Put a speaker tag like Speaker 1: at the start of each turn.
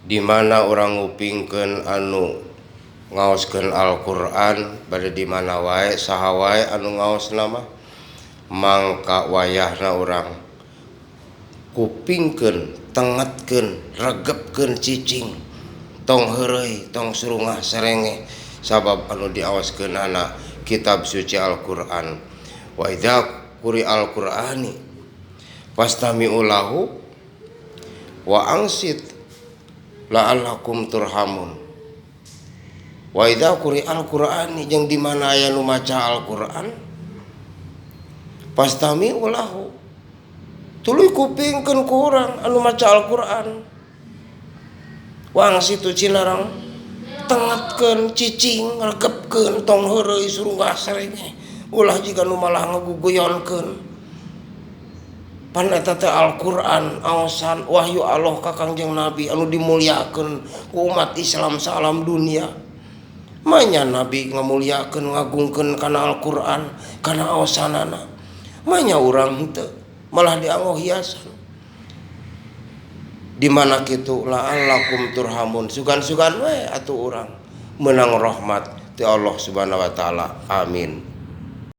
Speaker 1: di mana orang ngupingkeun anu ngaoskeun Al-Qur'an bade di mana wae saha wae anu ngaosna mah mangka wayahna urang kupingkeun, tengetkeun, regepkeun cicing, tong heureuy, tong surungah serenge sabab anu diaoskeunana kitab suci Al-Qur'an. Wa idza quri Al-Qur'ani fastami'u lahu wa angsit la'allakum turhamun. Wa idza quri Al-Qur'ani jeung di mana aya nu maca Al-Qur'an fastami'u lahu tuluy kupingkeun ku urang anu maca Al-Qur'an. Wang situ cinarang tengetkeun cicing regepkeun tong heureuy surungah serenge ulah jiga nu malah ngaguguyonkeun. Pan eta teh Al-Qur'an aosan wahyu Allah ka Kangjeng Nabi anu dimuliakeun ku umat Islam salam dunia. Manya Nabi ngamuliakeun ngagungkeun kana Al-Qur'an kana aosanana. Manya urang henteu malah dianggo hiasan. Di mana kitu la'allakum turhamun sugan-sugan we atuh urang meunang rahmat ti Allah Subhanahu wa taala. Amin.